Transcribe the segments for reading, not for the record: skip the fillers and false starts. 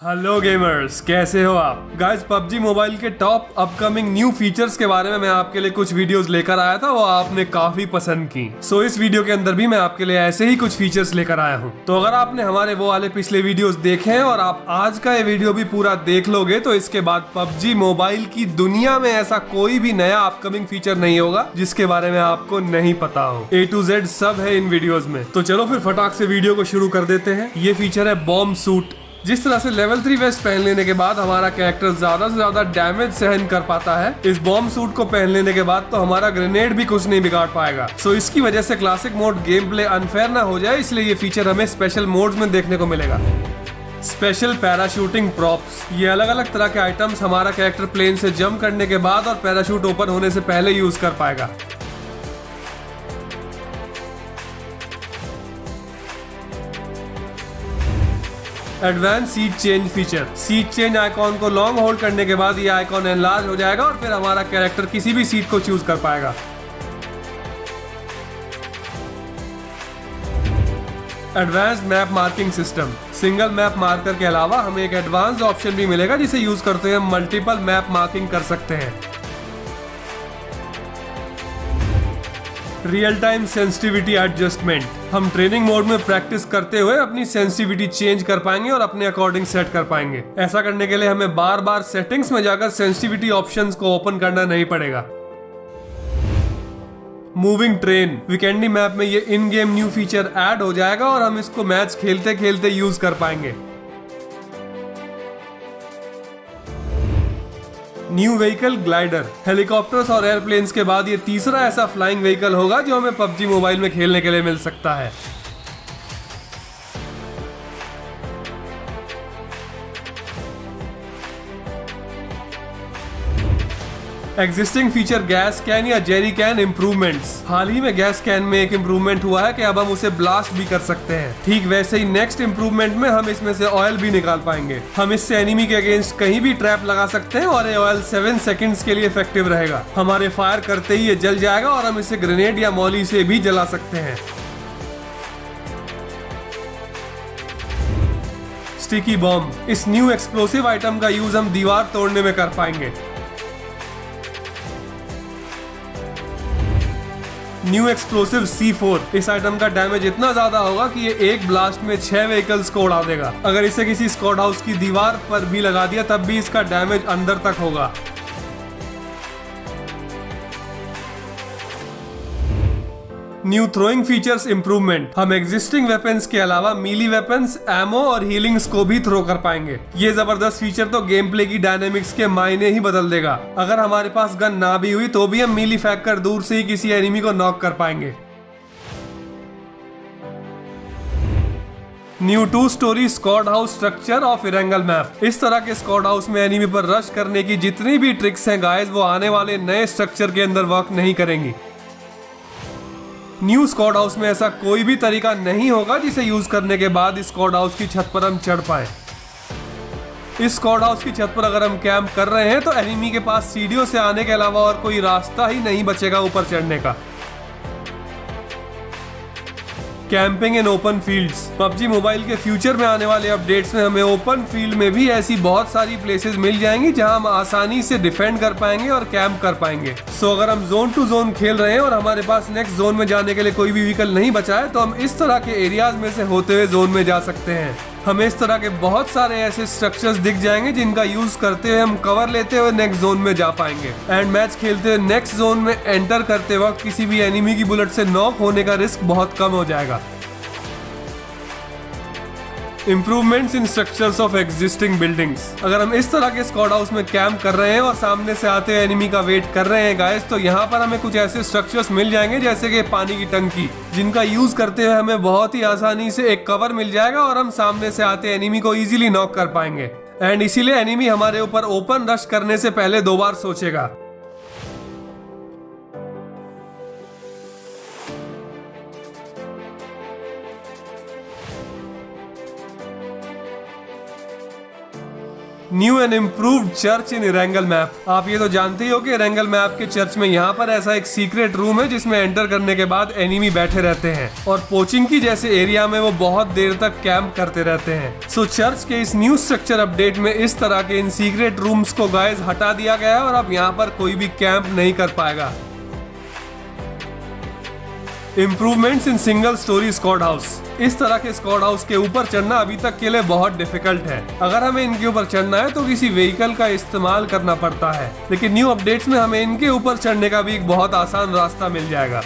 Hello gamers, कैसे हो आप गाइस। पबजी मोबाइल के टॉप अपकमिंग न्यू फीचर्स के बारे में मैं आपके लिए कुछ वीडियोस लेकर आया था, वो आपने काफी पसंद की। सो इस वीडियो के अंदर भी मैं आपके लिए ऐसे ही कुछ फीचर्स लेकर आया हूं। तो अगर आपने हमारे वो वाले पिछले वीडियोस देखे हैं और आप आज का ये वीडियो भी पूरा देख लोगे तो इसके बाद पबजी मोबाइल की दुनिया में ऐसा कोई भी नया अपकमिंग फीचर नहीं होगा जिसके बारे में आपको नहीं पता हो। A to Z सब है इन वीडियोस में। तो चलो फिर फटाक से वीडियो को शुरू कर देते हैं। ये फीचर है बॉम्ब सूट। जिस तरह से लेवल 3 वेस्ट पहन लेने के बाद हमारा कैरेक्टर ज्यादा से ज्यादा डैमेज सहन कर पाता है, इस बॉम्ब सूट को पहन लेने के बाद तो हमारा ग्रेनेड भी कुछ नहीं बिगाड़ पाएगा। सो इसकी वजह से classic mode game play unfair ना हो जाए, इसलिए ये फीचर हमें स्पेशल मोड्स में देखने को मिलेगा। स्पेशल पैराशूटिंग प्रॉप्स, ये अलग अलग तरह के आइटम्स हमारा कैरेक्टर प्लेन से जंप करने के बाद और पैराशूट ओपन होने से पहले यूज कर पाएगा। Advance seat change feature, seat change icon को लॉन्ग होल्ड करने के बाद ये आइकॉन एनलार्ज हो जाएगा और फिर हमारा कैरेक्टर किसी भी सीट को चूज कर पाएगा। Advance map marking system, single map marker के अलावा हमें एक एडवांस ऑप्शन भी मिलेगा जिसे यूज करते हुए मल्टीपल मैप मार्किंग कर सकते हैं। रियल टाइम सेंसिटिविटी एडजस्टमेंट, हम ट्रेनिंग मोड में प्रैक्टिस करते हुए अपनी सेंसिटिविटी चेंज कर पाएंगे और अपने अकॉर्डिंग सेट कर पाएंगे। ऐसा करने के लिए हमें बार बार सेटिंग्स में जाकर सेंसिटिविटी ऑप्शंस को ओपन करना नहीं पड़ेगा। मूविंग ट्रेन, वीकेंडी मैप में ये इन गेम न्यू फीचर ऐड हो जाएगा और हम इसको मैच खेलते खेलते यूज कर पाएंगे। न्यू व्हीकल ग्लाइडर, हेलीकॉप्टर्स और एयरप्लेन्स के बाद ये तीसरा ऐसा फ्लाइंग व्हीकल होगा जो हमें पबजी मोबाइल में खेलने के लिए मिल सकता है। एग्जिस्टिंग फीचर गैस कैन या जेरी कैन इम्प्रूवमेंट्स, हाल ही में गैस कैन में एक इम्प्रूवमेंट हुआ है कि अब हम उसे ब्लास्ट भी कर सकते हैं। ठीक वैसे ही नेक्स्ट इम्प्रूवमेंट में हम इसमें से ऑयल भी निकाल पाएंगे। हम इससे एनिमी के अगेंस्ट कहीं भी ट्रैप लगा सकते हैं और ये ऑयल 7 सेकंड्स के लिए इफेक्टिव रहेगा। हमारे फायर करते ही ये जल जाएगा और हम इसे ग्रेनेड या मॉली से भी जला सकते हैं। स्टिकी बॉम्ब, इस न्यू एक्सप्लोसिव आइटम का यूज हम दीवार तोड़ने में कर पाएंगे। न्यू एक्सप्लोसिव C4, इस आइटम का डैमेज इतना ज्यादा होगा कि ये एक ब्लास्ट में 6 व्हीकल्स को उड़ा देगा। अगर इसे किसी स्क्वाड हाउस की दीवार पर भी लगा दिया तब भी इसका डैमेज अंदर तक होगा। न्यू थ्रोइंग फीचर्स इंप्रूवमेंट, हम एग्जिस्टिंग वेपन्स के अलावा मीली वेपन्स, एमो और हीलिंग्स को भी थ्रो कर पाएंगे। ये जबरदस्त फीचर तो गेम प्ले की डायनेमिक्स के मायने ही बदल देगा। अगर हमारे पास गन ना भी हुई तो भी हम मीली फेंक कर दूर से ही किसी एनिमी को नॉक कर पाएंगे। New 2 story squad house structure of Erangel map, इस तरह के स्क्वाड हाउस में एनिमी पर रश करने की जितनी भी ट्रिक्स हैं गाइस, वो आने वाले नए स्ट्रक्चर के अंदर वर्क नहीं करेंगी। न्यू स्क्वाड हाउस में ऐसा कोई भी तरीका नहीं होगा जिसे यूज करने के बाद इस स्क्वाड हाउस की छत पर हम चढ़ पाए। इस स्क्वाड हाउस की छत पर अगर हम कैंप कर रहे हैं तो एनिमी के पास सीढ़ियों से आने के अलावा और कोई रास्ता ही नहीं बचेगा ऊपर चढ़ने का। Camping in open fields, PUBG mobile के फ्यूचर में आने वाले अपडेट्स में हमें ओपन फील्ड में भी ऐसी बहुत सारी प्लेसेस मिल जाएंगी जहां हम आसानी से डिफेंड कर पाएंगे और कैंप कर पाएंगे। सो अगर हम जोन टू जोन खेल रहे हैं और हमारे पास नेक्स्ट जोन में जाने के लिए कोई भी व्हीकल नहीं बचा है तो हम इस तरह के एरियाज में से होते हुए जोन में जा सकते हैं। हमें इस तरह के बहुत सारे ऐसे स्ट्रक्चर्स दिख जाएंगे जिनका यूज करते हुए हम कवर लेते हुए नेक्स्ट जोन में जा पाएंगे। एंड मैच खेलते हुए नेक्स्ट जोन में एंटर करते वक्त किसी भी एनिमी की बुलेट से नॉक होने का रिस्क बहुत कम हो जाएगा। Improvements in structures of existing buildings, अगर हम इस तरह के स्क्वाड हाउस में कैंप कर रहे हैं और सामने से आते हुए एनिमी का वेट कर रहे हैं गाइस, तो यहाँ पर हमें कुछ ऐसे स्ट्रक्चर्स मिल जाएंगे जैसे कि पानी की टंकी, जिनका यूज करते हुए हमें बहुत ही आसानी से एक कवर मिल जाएगा और हम सामने से आते एनिमी को इजीली नॉक कर पाएंगे। एंड इसीलिए एनिमी हमारे ऊपर ओपन रश करने से पहले 2 बार सोचेगा। New and improved church in Erangel map. आप ये तो जानते ही हो कि इरेंगल मैप के चर्च में यहाँ पर ऐसा एक सीक्रेट रूम है जिसमें एंटर करने के बाद एनिमी बैठे रहते हैं और पोचिंग की जैसे एरिया में वो बहुत देर तक कैंप करते रहते हैं। सो चर्च के इस न्यू स्ट्रक्चर अपडेट में इस तरह के इन सीक्रेट रूम्स को गाइस हटा दिया गया है और अब यहाँ पर कोई भी कैंप नहीं कर पाएगा। Improvements in single storey squad house. इस तरह के स्क्वाड हाउस के ऊपर चढ़ना अभी तक के लिए बहुत डिफिकल्ट है। अगर हमें इनके ऊपर चढ़ना है तो किसी व्हीकल का इस्तेमाल करना पड़ता है, लेकिन न्यू अपडेट्स में हमें इनके ऊपर चढ़ने का भी एक बहुत आसान रास्ता मिल जाएगा।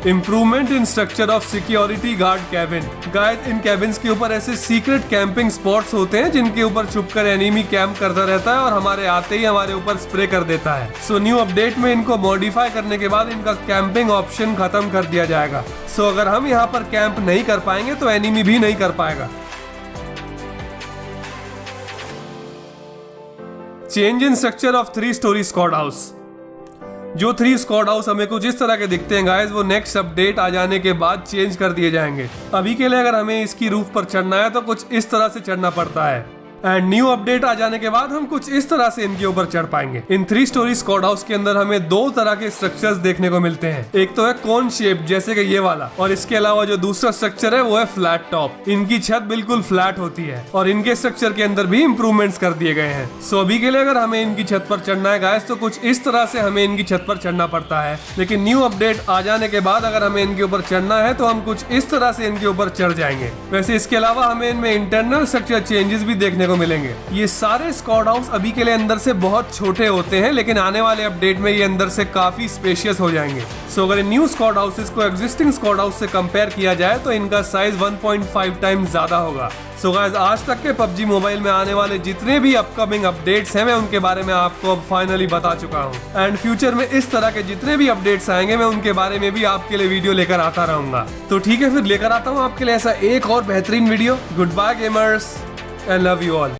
Improvement in structure of security guard cabin. Guys in cabins के ऊपर ऐसे सीक्रेट कैंपिंग स्पॉट्स होते हैं जिनके ऊपर छुपकर एनिमी कैंप करता रहता है और हमारे आते ही हमारे ऊपर स्प्रे कर देता है। सो न्यू अपडेट में इनको मॉडिफाई करने के बाद इनका कैंपिंग ऑप्शन खत्म कर दिया जाएगा। सो अगर हम यहाँ पर कैंप नहीं कर पाएंगे तो एनिमी भी नहीं कर पाएगा। Change in structure of 3 story squad house. जो 3 स्क्वाड हाउस हमें कुछ इस तरह के दिखते हैं गाइस, वो नेक्स्ट अपडेट आ जाने के बाद चेंज कर दिए जाएंगे। अभी के लिए अगर हमें इसकी रूफ पर चढ़ना है तो कुछ इस तरह से चढ़ना पड़ता है एंड न्यू अपडेट आ जाने के बाद हम कुछ इस तरह से इनके ऊपर चढ़ पाएंगे। इन 3 स्टोरी स्क्वाड हाउस के अंदर हमें 2 तरह के स्ट्रक्चर्स देखने को मिलते हैं। एक तो है कोन शेप जैसे कि ये वाला, और इसके अलावा जो दूसरा स्ट्रक्चर है वो है फ्लैट टॉप। इनकी छत बिल्कुल फ्लैट होती है और इनके स्ट्रक्चर के अंदर भी इम्प्रूवमेंट्स कर दिए गए हैं। सो अभी के लिए अगर हमें इनकी छत पर चढ़ना है गाइस तो कुछ इस तरह से हमें इनकी छत पर चढ़ना पड़ता है, लेकिन न्यू अपडेट आ जाने के बाद अगर हमें इनके ऊपर चढ़ना है तो हम कुछ इस तरह से इनके ऊपर चढ़ जाएंगे। वैसे इसके अलावा हमें इनमें इंटरनल स्ट्रक्चर चेंजेस भी देखने को मिलेंगे। ये सारे स्क्वाड हाउस अभी के लिए अंदर से बहुत छोटे होते हैं, लेकिन आने वाले अपडेट में ये अंदर से काफी स्पेशियस हो जाएंगे। सो अगर न्यू स्क्वाड हाउसेस को एग्जिस्टिंग स्क्वाड हाउस से कंपेयर किया जाए तो इनका साइज 1.5 टाइम्स ज्यादा होगा। सो गाइस आज तक के PUBG मोबाइल में आने वाले जितने भी अपकमिंग अपडेट्स हैं मैं उनके बारे में आपको अब फाइनली बता चुका हूं एंड फ्यूचर में इस तरह के जितने भी अपडेट्स आएंगे मैं उनके बारे में भी आपके लिए वीडियो लेकर आता रहूंगा। तो ठीक है, फिर लेकर आता हूं आपके लिए ऐसा एक और बेहतरीन video. Good bye gamers and love you all.